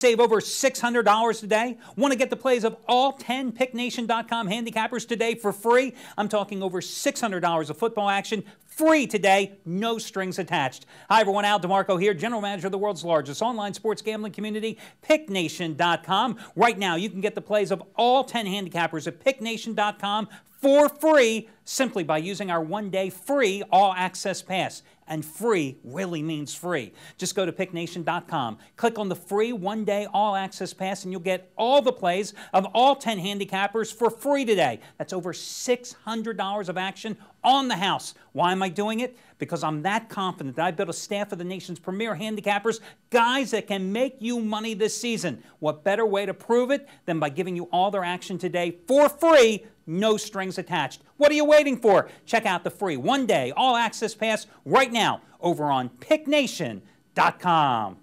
Save over $600 today. Want to get the plays of all 10 PickNation.com handicappers today for free? I'm talking over $600 of football action free today, no strings attached. Hi everyone, Al DeMarco here, General Manager of the world's largest online sports gambling community, PickNation.com. Right now, you can get the plays of all 10 handicappers at PickNation.com for free simply by using our one-day free all-access pass. And free really means free. Just go to PickNation.com, click on the free one-day all-access pass, and you'll get all the plays of all 10 handicappers for free today. That's over $600 of action on the house. Why am I doing it? Because I'm that confident that I built a staff of the nation's premier handicappers, guys that can make you money this season. What better way to prove it than by giving you all their action today for free, no strings attached. What are you waiting for? Check out the free one-day all-access pass right now over on PickNation.com.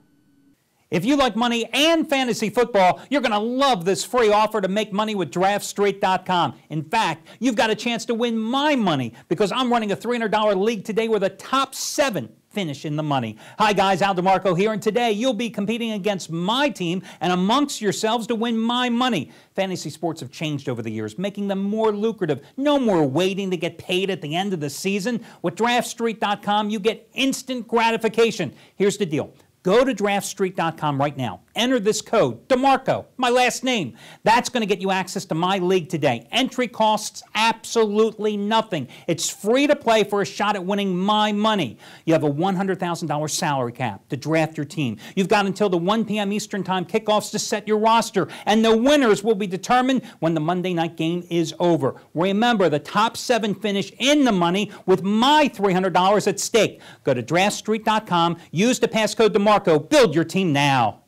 If you like money and fantasy football, you're going to love this free offer to make money with DraftStreet.com. In fact, you've got a chance to win my money because I'm running a $300 league today where the top 7 finish in the money. Hi guys, Al DeMarco here, and today you'll be competing against my team and amongst yourselves to win my money. Fantasy sports have changed over the years, making them more lucrative. No more waiting to get paid at the end of the season. With DraftStreet.com, you get instant gratification. Here's the deal. Go to DraftStreet.com right now. Enter this code, DeMarco, my last name. That's going to get you access to my league today. Entry costs absolutely nothing. It's free to play for a shot at winning my money. You have a $100,000 salary cap to draft your team. You've got until the 1 p.m. Eastern Time kickoffs to set your roster, and the winners will be determined when the Monday night game is over. Remember, the top 7 finish in the money with my $300 at stake. Go to DraftStreet.com, use the passcode DeMarco, build your team now.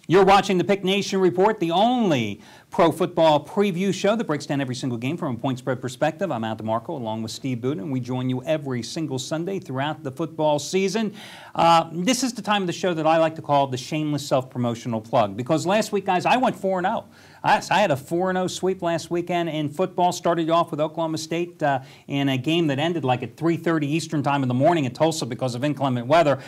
You're watching the Pick Nation Report, the only pro football preview show that breaks down every single game from a point spread perspective. I'm Al DeMarco along with Steve Budin, and we join you every single Sunday throughout the football season. This is the time of the show that I like to call the shameless self-promotional plug, because last week, guys, I went 4-0. I had a 4-0 sweep last weekend in football. Started off with Oklahoma State in a game that ended like at 3:30 Eastern Time in the morning in Tulsa because of inclement weather.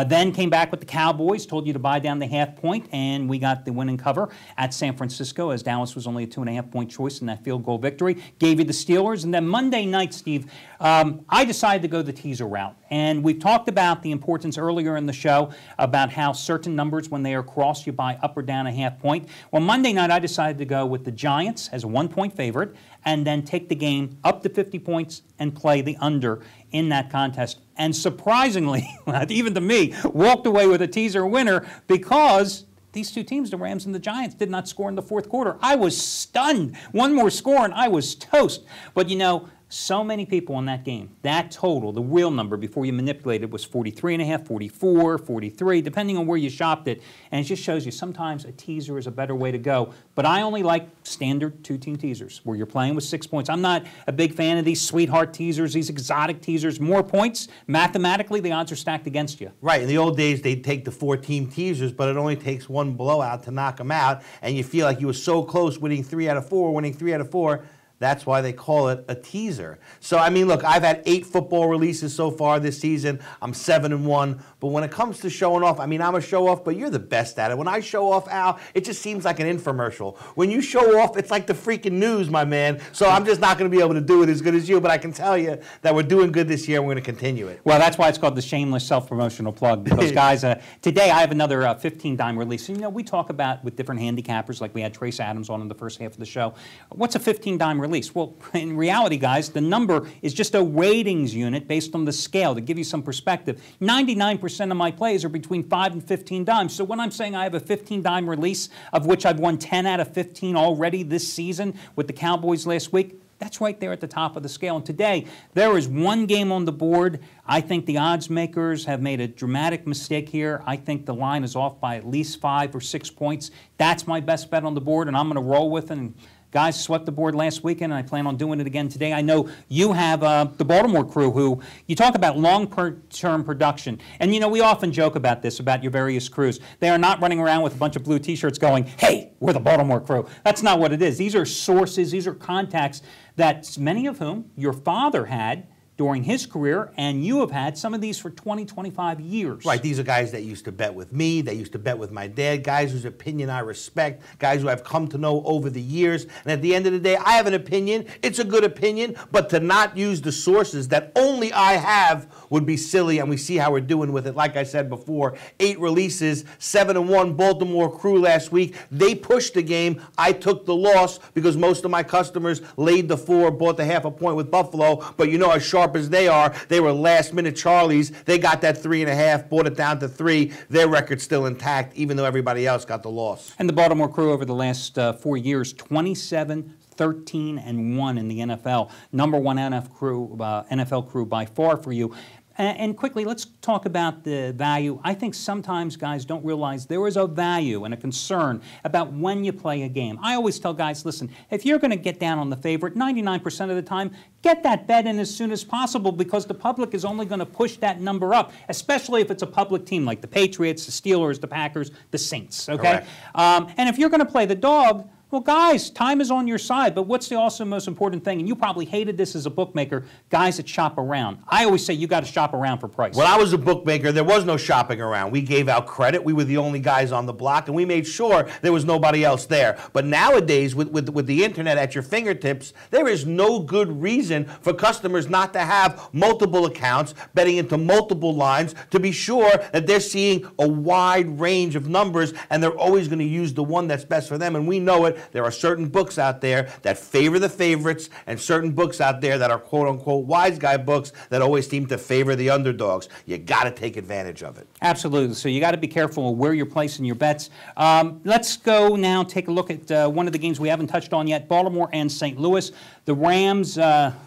Then came back with the Cowboys, told you to buy down the half point, and we got the winning cover at San Francisco as Dallas was only a 2.5-point choice in that field goal victory. Gave you the Steelers. And then Monday night, Steve, I decided to go the teaser route. And we've talked about the importance earlier in the show about how certain numbers, when they are crossed, you buy up or down a half point. Well, Monday night, I decided to go with the Giants as a 1-point favorite and then take the game up to 50 points and play the under in that contest. And surprisingly, even to me, walked away with a teaser winner because these two teams, the Rams and the Giants, did not score in the fourth quarter. I was stunned. One more score and I was toast. But you know, so many people in that game, that total, the real number before you manipulate it was 43.5, 44, 43, depending on where you shopped it. And it just shows you sometimes a teaser is a better way to go. But I only like standard 2-team teasers where you're playing with 6 points. I'm not a big fan of these sweetheart teasers, these exotic teasers. More points, mathematically, the odds are stacked against you. Right. In the old days, they'd take the 4-team teasers, but it only takes one blowout to knock them out. And you feel like you were so close, winning 3 out of 4, winning 3 out of 4. That's why they call it a teaser. So, I mean, look, I've had 8 football releases so far this season. I'm 7-1. But when it comes to showing off, I mean, I'm a show-off, but you're the best at it. When I show off, Al, it just seems like an infomercial. When you show off, it's like the freaking news, my man. So I'm just not going to be able to do it as good as you. But I can tell you that we're doing good this year, and we're going to continue it. Well, that's why it's called the shameless self-promotional plug. Because, guys, today I have another 15-dime release. And, you know, we talk about with different handicappers, like we had Trace Adams on in the first half of the show. What's a 15-dime release? Well, in reality, guys, the number is just a ratings unit based on the scale. To give you some perspective, 99% of my plays are between 5 and 15 dimes. So when I'm saying I have a 15-dime release, of which I've won 10 out of 15 already this season with the Cowboys last week, that's right there at the top of the scale. And today, there is one game on the board. I think the odds makers have made a dramatic mistake here. I think the line is off by at least 5 or 6 points. That's my best bet on the board, and I'm going to roll with it. And guys swept the board last weekend, and I plan on doing it again today. I know you have the Baltimore crew who, you talk about long-term production. And, you know, we often joke about this, about your various crews. They are not running around with a bunch of blue T-shirts going, hey, we're the Baltimore crew. That's not what it is. These are sources, these are contacts that many of whom your father had during his career, and you have had some of these for 20, 25 years. Right, these are guys that used to bet with me, that used to bet with my dad, guys whose opinion I respect, guys who I've come to know over the years. And at the end of the day, I have an opinion. It's a good opinion, but to not use the sources that only I have would be silly, and we see how we're doing with it. Like I said before, 8 releases, 7-1 Baltimore Crew last week. They pushed the game. I took the loss because most of my customers laid the 4, bought the half a point with Buffalo, but you know how sharp as they are, they were last-minute Charlies. They got that 3.5, bought it down to 3. Their record's still intact, even though everybody else got the loss. And the Baltimore Crew over the last 4 years, 27, 13-1 in the NFL. Number 1 NFL crew by far for you. And quickly, let's talk about the value. I think sometimes guys don't realize there is a value and a concern about when you play a game. I always tell guys, listen, if you're going to get down on the favorite 99% of the time, get that bet in as soon as possible because the public is only going to push that number up, especially if it's a public team like the Patriots, the Steelers, the Packers, the Saints, okay? And if you're going to play the dog, well, guys, time is on your side, but what's the also most important thing, and you probably hated this as a bookmaker, guys that shop around. I always say you got to shop around for price. When I was a bookmaker, there was no shopping around. We gave out credit. We were the only guys on the block, and we made sure there was nobody else there. But nowadays, with the internet at your fingertips, there is no good reason for customers not to have multiple accounts, betting into multiple lines, to be sure that they're seeing a wide range of numbers, and they're always going to use the one that's best for them, and we know it. There are certain books out there that favor the favorites and certain books out there that are quote-unquote wise guy books that always seem to favor the underdogs. You got to take advantage of it. Absolutely. So you got to be careful of where you're placing your bets. Let's go now take a look at one of the games we haven't touched on yet, Baltimore and St. Louis. The Rams,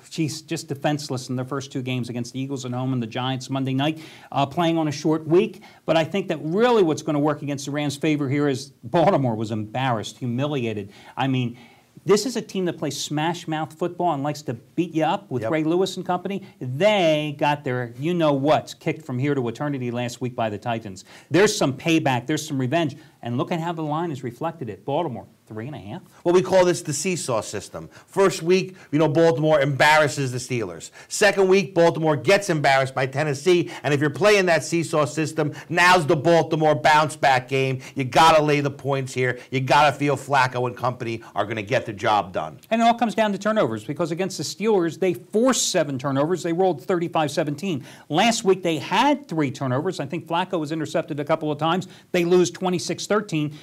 just defenseless in their first 2 games against the Eagles at home and the Giants Monday night, playing on a short week. But I think that really what's going to work against the Rams' favor here is Baltimore was embarrassed, humiliated. I mean, this is a team that plays smash-mouth football and likes to beat you up with Ray Lewis and company. They got their you-know-whats kicked from here to eternity last week by the Titans. There's some payback. There's some revenge. And look at how the line is reflected at Baltimore. 3.5. Well, we call this the seesaw system. First week, Baltimore embarrasses the Steelers. Second week, Baltimore gets embarrassed by Tennessee. And if you're playing that seesaw system, now's the Baltimore bounce-back game. You got to lay the points here. You got to feel Flacco and company are going to get the job done. And it all comes down to turnovers because against the Steelers, they forced 7 turnovers. They rolled 35-17. Last week, they had 3 turnovers. I think Flacco was intercepted a couple of times. They lose 26-13.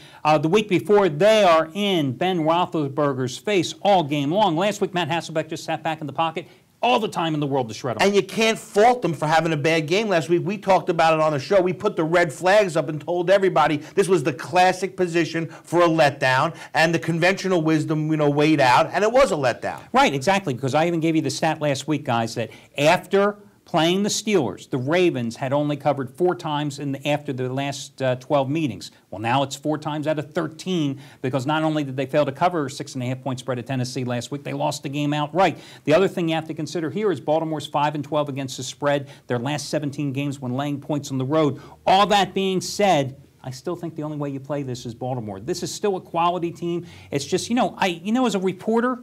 The week before, they are in Ben Roethlisberger's face all game long. Last week, Matt Hasselbeck just sat back in the pocket all the time in the world to shred them. And you can't fault them for having a bad game last week. We talked about it on the show. We put the red flags up and told everybody this was the classic position for a letdown, and the conventional wisdom, weighed out, and it was a letdown. Right, exactly, because I even gave you the stat last week, guys, that after playing the Steelers, the Ravens had only covered 4 times after the last 12 meetings. Well, now it's 4 times out of 13 because not only did they fail to cover a 6.5-point spread at Tennessee last week, they lost the game outright. The other thing you have to consider here is Baltimore's 5-12 against the spread, their last 17 games when laying points on the road. All that being said, I still think the only way you play this is Baltimore. This is still a quality team. It's just, as a reporter,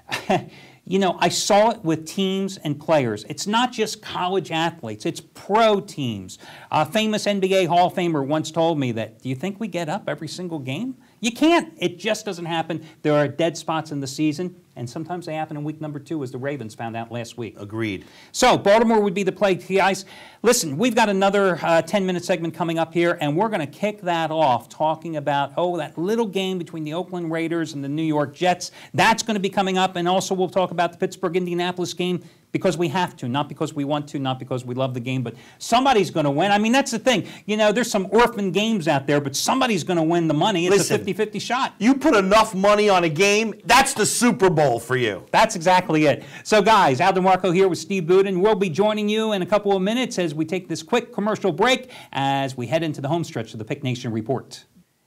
I saw it with teams and players. It's not just college athletes. It's pro teams. A famous NBA Hall of Famer once told me that, do you think we get up every single game? You can't. It just doesn't happen. There are dead spots in the season, and sometimes they happen in week number 2, as the Ravens found out last week. Agreed. So Baltimore would be the play, guys. Listen, we've got another 10-minute segment coming up here, and we're going to kick that off talking about, that little game between the Oakland Raiders and the New York Jets. That's going to be coming up, and also we'll talk about the Pittsburgh-Indianapolis game because we have to, not because we want to, not because we love the game, but somebody's going to win. I mean, that's the thing. There's some orphan games out there, but somebody's going to win the money. It's a 50-50 shot. You put enough money on a game, that's the Super Bowl for you. That's exactly it. So, guys, Al DeMarco here with Steve Budin. We'll be joining you in a couple of minutes as we take this quick commercial break as we head into the home stretch of the Pick Nation Report.